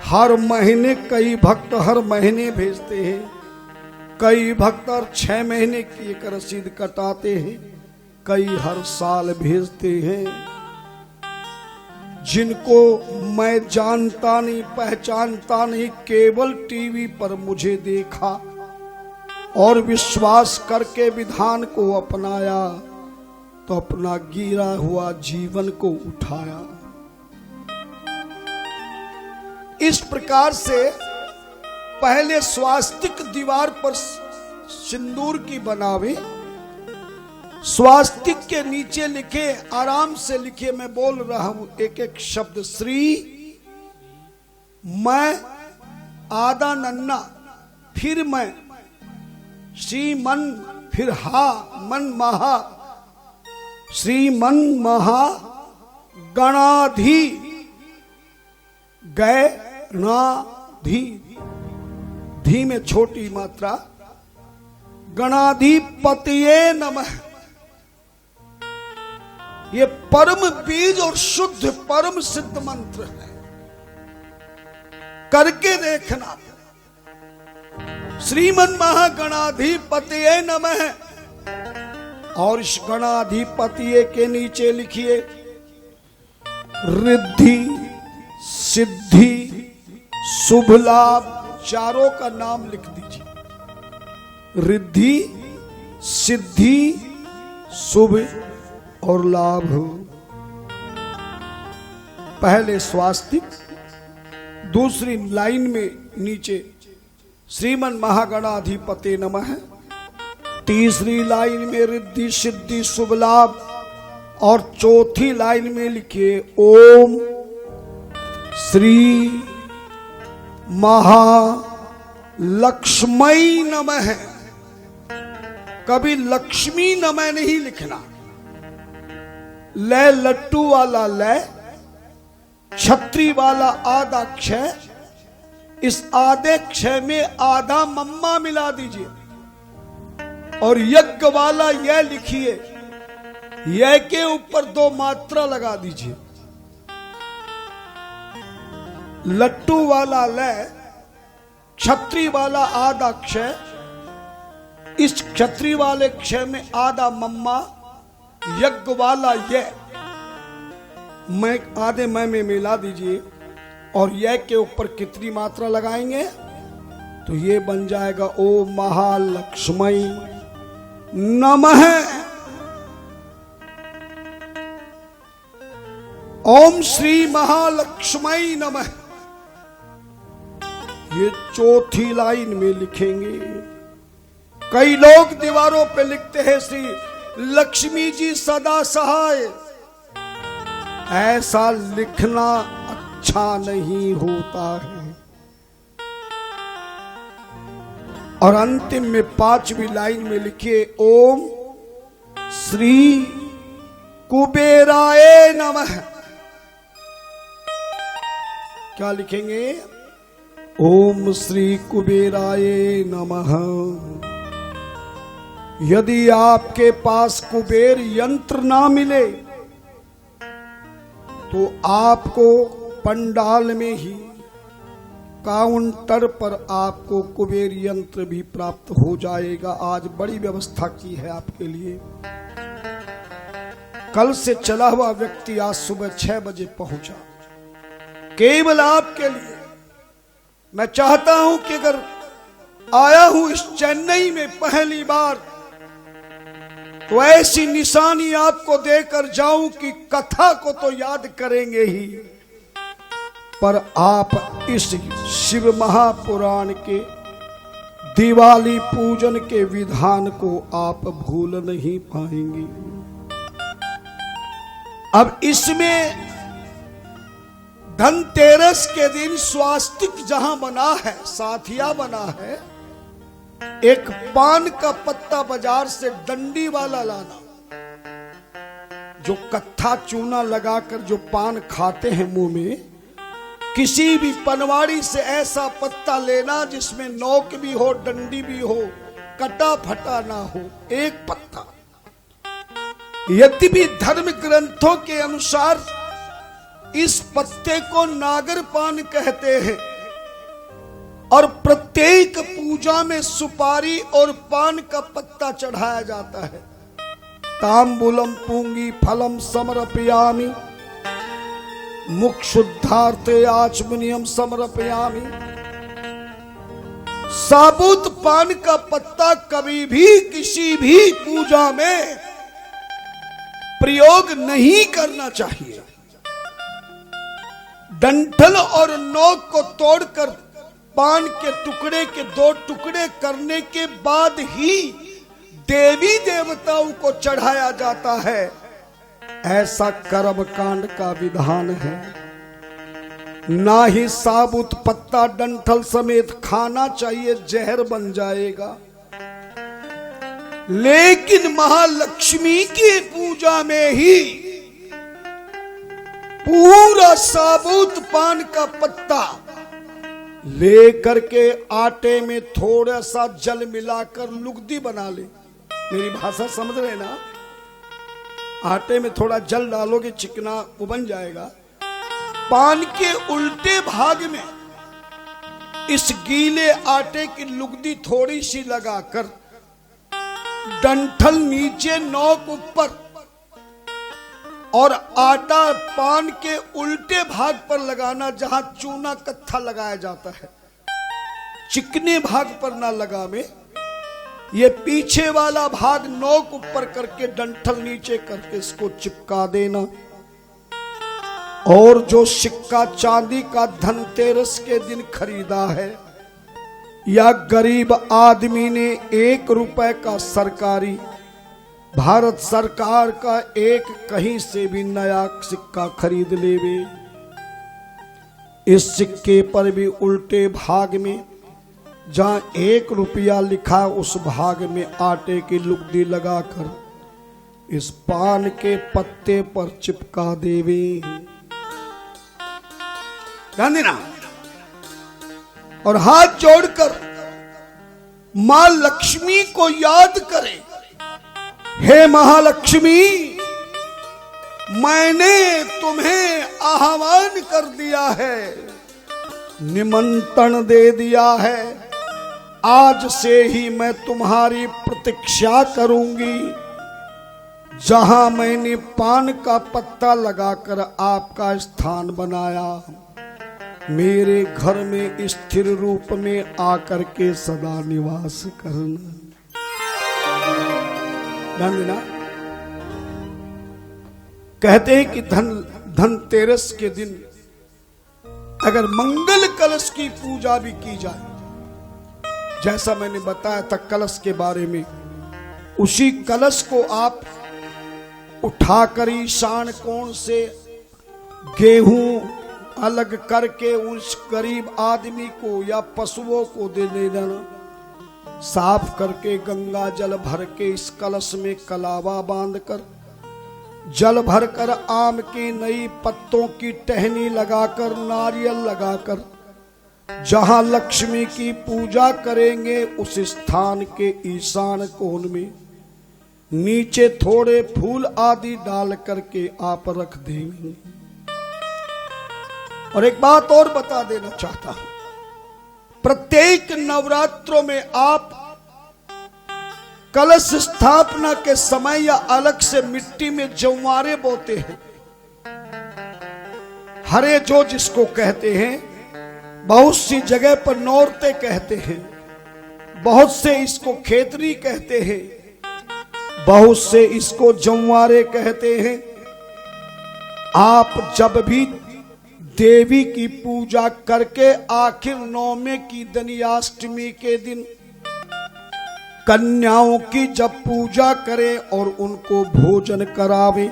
हर महीने, कई भक्त हर महीने भेजते हैं, कई भक्त हर 6 महीने की एक रसीद कटाते हैं, कई हर साल भेजते हैं। जिनको मैं जानता नहीं, पहचानता नहीं, केवल टीवी पर मुझे देखा और विश्वास करके विधान को अपनाया तो अपना गिरा हुआ जीवन को उठाया। इस प्रकार से पहले स्वास्तिक दीवार पर सिंदूर की बनावे, स्वास्तिक के नीचे लिखे, आराम से लिखे, मैं बोल रहा हूं एक एक शब्द। श्री, मैं, आधा नन्ना, फिर मैं, श्री मन, फिर हा, मन महा, श्रीमन महा गणाधि, गणाधि, धी में छोटी मात्रा, गणाधिपतये नमः। ये परम बीज और शुद्ध परम सिद्ध मंत्र है, करके देखना। श्रीमन महागणाधिपतये नमः और इस गणाधिपति के नीचे लिखिए रिद्धि सिद्धि शुभ लाभ, चारों का नाम लिख दीजिए। रिद्धि सिद्धि शुभ और लाभ। पहले स्वास्तिक, दूसरी लाइन में नीचे श्रीमन महागणाधिपते नमः, तीसरी लाइन में रिद्धि सिद्धि शुभ लाभ, और चौथी लाइन में लिखिए ओम श्री महालक्ष्मी नमः। कभी लक्ष्मी नमः नहीं लिखना। लय लट्टू वाला लय, छत्री वाला आधा क्षय, इस आधे क्षय में आधा मम्मा मिला दीजिए, और यज्ञ वाला यह लिखिए, यह के ऊपर 2 मात्रा लगा दीजिए। लट्टू वाला लय, छत्री वाला आधा क्षय, इस क्षत्री वाले क्षय में आधा मम्मा, यज्ञ वाला यह मैं आधे मैं में मिला दीजिए, और यह के ऊपर कितनी मात्रा लगाएंगे तो ये बन जाएगा ओम महालक्ष्मी नमः। ओम श्री महालक्ष्मी नमः। ये चौथी लाइन में लिखेंगे। कई लोग दीवारों पे लिखते हैं श्री लक्ष्मी जी सदा सहाय। ऐसा लिखना अच्छा नहीं होता है। और अंतिम में 5वीं लाइन में लिखिए ओम श्री कुबेराय नमः। क्या लिखेंगे? ओम श्री कुबेराय नमः। यदि आपके पास कुबेर यंत्र ना मिले तो आपको पंडाल में ही काउंटर पर आपको कुबेर यंत्र भी प्राप्त हो जाएगा। आज बड़ी व्यवस्था की है आपके लिए। कल से चला हुआ व्यक्ति आज सुबह 6 बजे पहुंचा, केवल आपके लिए। मैं चाहता हूं कि अगर आया हूं इस चेन्नई में पहली बार, तो ऐसी निशानी आपको देकर जाऊं कि कथा को तो याद करेंगे ही, पर आप इस शिव महापुराण के दिवाली पूजन के विधान को आप भूल नहीं पाएंगे। अब इसमें धनतेरस के दिन स्वास्तिक जहां बना है, साथिया बना है, एक पान का पत्ता बाजार से डंडी वाला लाना। जो कत्था चूना लगाकर जो पान खाते हैं मुंह में, किसी भी पनवाड़ी से ऐसा पत्ता लेना जिसमें नोक भी हो, डंडी भी हो, कटा फटा ना हो, एक पत्ता। यद्यपि धर्म ग्रंथों के अनुसार इस पत्ते को नागर पान कहते हैं, और प्रत्येक पूजा में सुपारी और पान का पत्ता चढ़ाया जाता है। तांबूलम पूंगी फलम समर्पयामि, मुख शुद्धार्थे आचमनियम समर्पयामि। साबुत पान का पत्ता कभी भी किसी भी पूजा में प्रयोग नहीं करना चाहिए। डंठल और नोक को तोड़कर पान के टुकड़े के 2 टुकड़े करने के बाद ही देवी देवताओं को चढ़ाया जाता है। ऐसा कर्म कांड का विधान है। ना ही साबुत पत्ता डंठल समेत खाना चाहिए, जहर बन जाएगा। लेकिन महालक्ष्मी की पूजा में ही पूरा साबुत पान का पत्ता लेकर के आटे में थोड़ा सा जल मिलाकर लुगदी बना ले। मेरी भाषा समझ रहे ना? आटे में थोड़ा जल डालोगे, चिकना वो बन जाएगा। पान के उल्टे भाग में इस गीले आटे की लुगदी थोड़ी सी लगाकर डंठल नीचे, नोक ऊपर, और आटा पान के उल्टे भाग पर लगाना, जहां चूना कत्था लगाया जाता है, चिकने भाग पर ना लगावे। ये पीछे वाला भाग नोक ऊपर करके डंठल नीचे करके इसको चिपका देना। और जो सिक्का चांदी का धनतेरस के दिन खरीदा है, या गरीब आदमी ने 1 रुपए का सरकारी भारत सरकार का एक कहीं से भी नया सिक्का खरीद लेवे, इस सिक्के पर भी उल्टे भाग में जहां 1 रुपया लिखा, उस भाग में आटे की लुगदी लगाकर इस पान के पत्ते पर चिपका देवे। ध्यान देना। और हाथ जोड़कर मां लक्ष्मी को याद करें, हे महालक्ष्मी, मैंने तुम्हें आह्वान कर दिया है, निमंत्रण दे दिया है, आज से ही मैं तुम्हारी प्रतीक्षा करूंगी। जहां मैंने पान का पत्ता लगाकर आपका स्थान बनाया, मेरे घर में स्थिर रूप में आकर के सदा निवास करना। ध्यान देना। कहते हैं कि धनतेरस के दिन अगर मंगल कलश की पूजा भी की जाए, जैसा मैंने बताया था कलश के बारे में, उसी कलश को आप उठाकर ईशान कोण से गेहूं अलग करके उस गरीब आदमी को या पशुओं को दे देना। साफ करके गंगा जल भर के इस कलश में कलावा बांधकर, जल भरकर आम की नई पत्तों की टहनी लगाकर, नारियल लगाकर, जहां लक्ष्मी की पूजा करेंगे उस स्थान के ईशान कोण में नीचे थोड़े फूल आदि डाल करके आप रख देंगे। और एक बात और बता देना चाहता हूं, प्रत्येक नवरात्रों में आप कलश स्थापना के समय या अलग से मिट्टी में जौवारे बोते हैं। हरे जो जिसको कहते हैं, बहुत सी जगह पर नौरते कहते हैं, बहुत से इसको खेतरी कहते हैं, बहुत से इसको जौवारे कहते हैं। आप जब भी देवी की पूजा करके आखिर नौमे की दनियाष्टमी के दिन कन्याओं की जब पूजा करें और उनको भोजन करावे,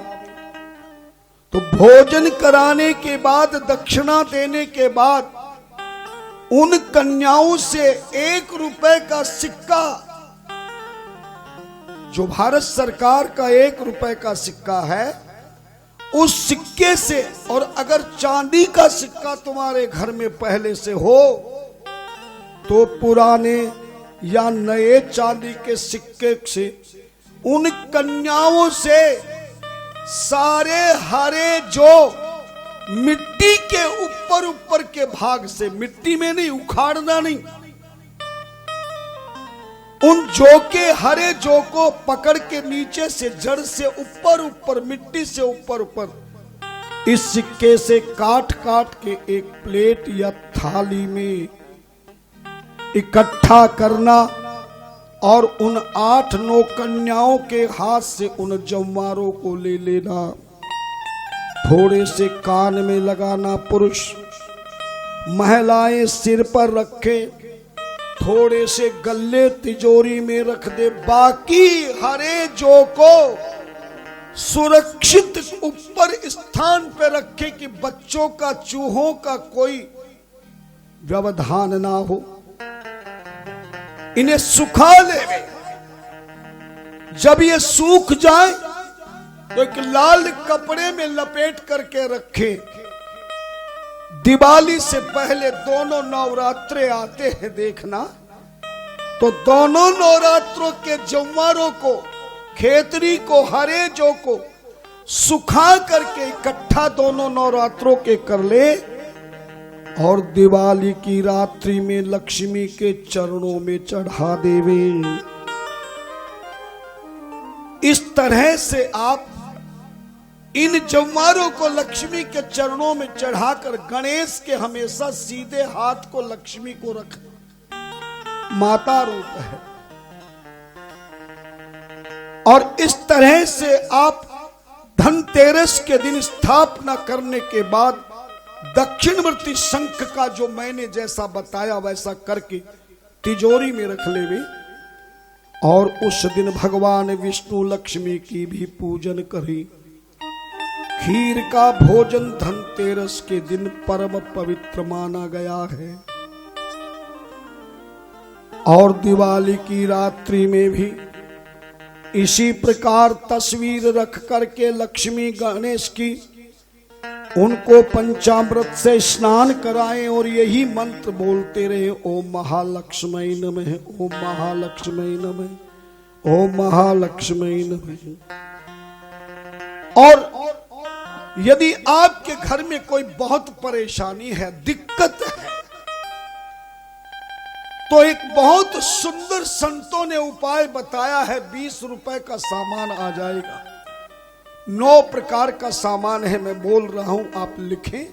तो भोजन कराने के बाद, दक्षिणा देने के बाद, उन कन्याओं से 1 रुपए का सिक्का, जो भारत सरकार का 1 रुपए का सिक्का है, उस सिक्के से, और अगर चांदी का सिक्का तुम्हारे घर में पहले से हो तो पुराने या नए चांदी के सिक्के से उन कन्याओं से सारे हरे जो मिट्टी के ऊपर ऊपर के भाग से, मिट्टी में नहीं, उखाड़ना नहीं, उन जो के हरे जो को पकड़ के नीचे से, जड़ से ऊपर ऊपर, मिट्टी से ऊपर ऊपर, इस सिक्के से काट काट के एक प्लेट या थाली में इकट्ठा करना और उन 8-9 कन्याओं के हाथ से उन जौवारों को ले लेना, थोड़े से कान में लगाना पुरुष, महिलाएं सिर पर रखे, थोड़े से गल्ले तिजोरी में रख दे, बाकी हरे जो को सुरक्षित ऊपर स्थान पे रखे कि बच्चों का, चूहों का कोई व्यवधान ना हो। इन्हें सुखा ले, जब ये सूख जाए तो एक लाल कपड़े में लपेट करके रखे। दिवाली से पहले दोनों नवरात्रे आते हैं, देखना, तो दोनों नवरात्रों के जौवारों को, खेतरी को, हरे जो को सुखा करके इकट्ठा दोनों नवरात्रों के कर ले और दिवाली की रात्रि में लक्ष्मी के चरणों में चढ़ा देवे। इस तरह से आप इन जवारों को लक्ष्मी के चरणों में चढ़ाकर गणेश के हमेशा सीधे हाथ को लक्ष्मी को रख, माता रूप है। और इस तरह से आप धनतेरस के दिन स्थापना करने के बाद दक्षिणवर्ती शंख का जो मैंने जैसा बताया वैसा करके तिजोरी में रख लेवे और उस दिन भगवान विष्णु लक्ष्मी की भी पूजन करें। खीर का भोजन धनतेरस के दिन परम पवित्र माना गया है। और दिवाली की रात्रि में भी इसी प्रकार तस्वीर रख करके लक्ष्मी गणेश की उनको पंचामृत से स्नान कराएं और यही मंत्र बोलते रहे, ओम महालक्ष्मी नमः, ओम महालक्ष्मी नमः, ओम महालक्ष्मी नमः। और यदि आपके घर में कोई बहुत परेशानी है, दिक्कत है, तो एक बहुत सुंदर संतों ने उपाय बताया है। 20 रुपए का सामान आ जाएगा। 9 प्रकार का सामान है, मैं बोल रहा हूं, आप लिखें,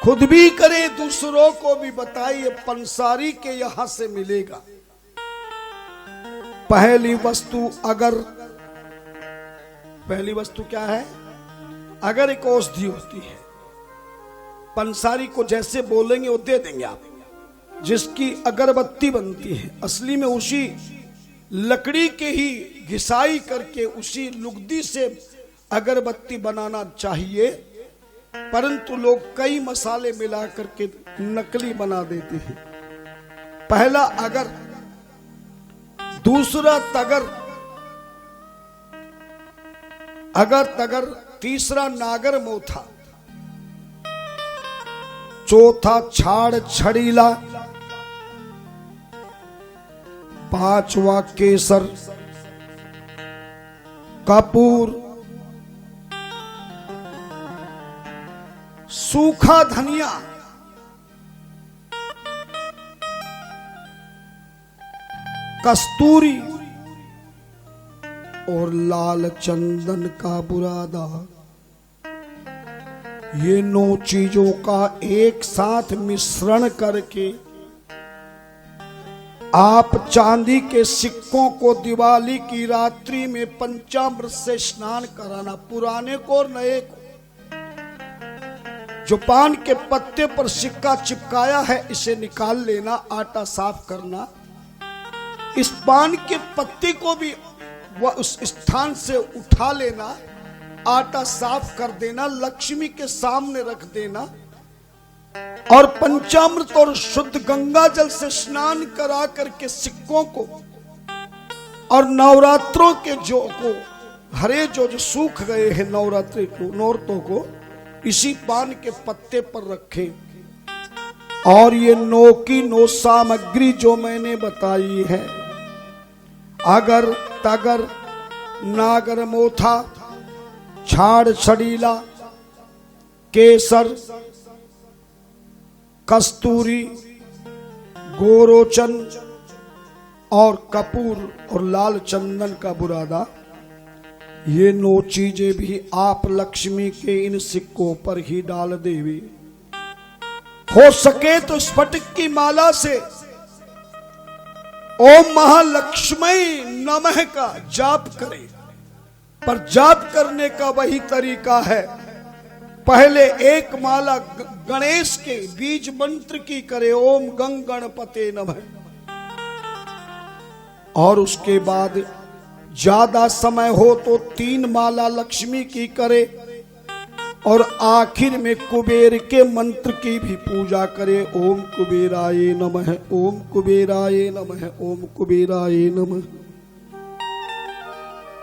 खुद भी करें, दूसरों को भी बताइए। पंसारी के यहां से मिलेगा। पहली वस्तु क्या है? अगर एक औषधि होती है, पंसारी को जैसे बोलेंगे वो दे देंगे आप। जिसकी अगरबत्ती बनती है, असली में उसी लकड़ी के ही घिसाई करके उसी लुगदी से अगरबत्ती बनाना चाहिए, परंतु लोग कई मसाले मिला करके नकली बना देते हैं। पहला अगर, दूसरा तगर, अगर तगर, तीसरा नागर मोथा, चौथा छाड़ छड़ीला, पांचवा केसर, कपूर, सूखा धनिया, कस्तूरी और लाल चंदन का बुरादा। ये 9 चीजों का एक साथ मिश्रण करके आप चांदी के सिक्कों को दिवाली की रात्रि में पंचामृत से स्नान कराना, पुराने को और नए को। जो पान के पत्ते पर सिक्का चिपकाया है इसे निकाल लेना, आटा साफ करना। इस पान के पत्ते को भी वह उस स्थान से उठा लेना, आटा साफ कर देना, लक्ष्मी के सामने रख देना और पंचामृत और शुद्ध गंगा जल से स्नान करा करके सिक्कों को और नवरात्रों के जो को हरे जो सूख गए हैं नौरतों को इसी पान के पत्ते पर रखें। और ये 9 की 9 सामग्री जो मैंने बताई है, अगर तगर, नागर मोथा, छाड़ छड़ीला, केसर, कस्तूरी, गोरोचन और कपूर और लाल चंदन का बुरादा, ये 9 चीजें भी आप लक्ष्मी के इन सिक्कों पर ही डाल देवी। हो सके तो स्फटिक की माला से ओम महालक्ष्मी नमः का जाप करें। पर जाप करने का वही तरीका है, पहले एक माला गणेश के बीज मंत्र की करे, ओम गंग गणपते नमः, और उसके बाद ज्यादा समय हो तो 3 माला लक्ष्मी की करे और आखिर में कुबेर के मंत्र की भी पूजा करे, ओम कुबेराय नमः, ओम कुबेराय नमः, ओम कुबेराय नमः।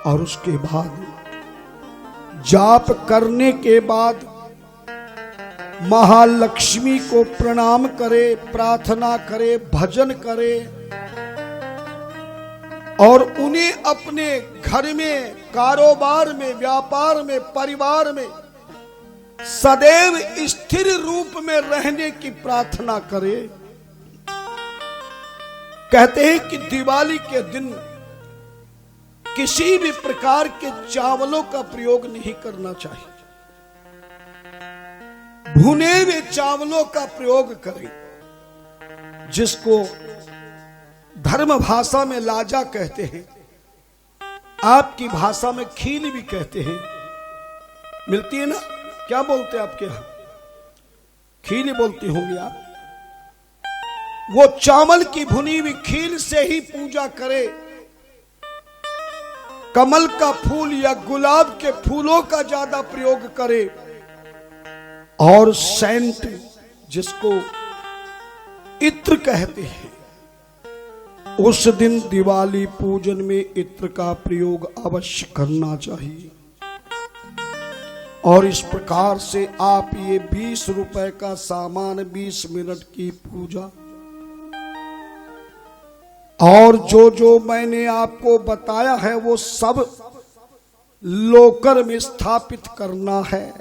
और उसके बाद जाप करने के बाद महालक्ष्मी को प्रणाम करे, प्रार्थना करे, भजन करे और उन्हें अपने घर में, कारोबार में, व्यापार में, परिवार में सदैव स्थिर रूप में रहने की प्रार्थना करे। कहते हैं कि दिवाली के दिन किसी भी प्रकार के चावलों का प्रयोग नहीं करना चाहिए। भुने हुए चावलों का प्रयोग करें, जिसको धर्म भाषा में लाजा कहते हैं, आपकी भाषा में खील भी कहते हैं। मिलती है ना, क्या बोलते हैं आपके यहां? खील बोलती होंगी आप। वो चावल की भुनी हुई खील से ही पूजा करे। कमल का फूल या गुलाब के फूलों का ज्यादा प्रयोग करे। और सेंट, जिसको इत्र कहते हैं, उस दिन दिवाली पूजन में इत्र का प्रयोग अवश्य करना चाहिए। और इस प्रकार से आप ये 20 रुपए का सामान, 20 मिनट की पूजा, और जो जो मैंने आपको बताया है वो सब लोकर में स्थापित करना है।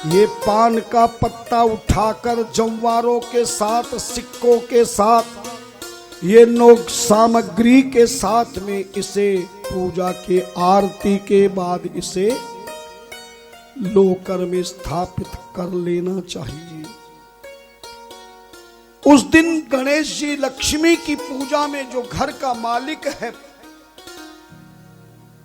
ये पान का पत्ता उठाकर जमवारों के साथ, सिक्कों के साथ, ये नोक सामग्री के साथ में इसे पूजा के आरती के बाद इसे लोकर में स्थापित कर लेना चाहिए। उस दिन गणेश जी, लक्ष्मी की पूजा में जो घर का मालिक है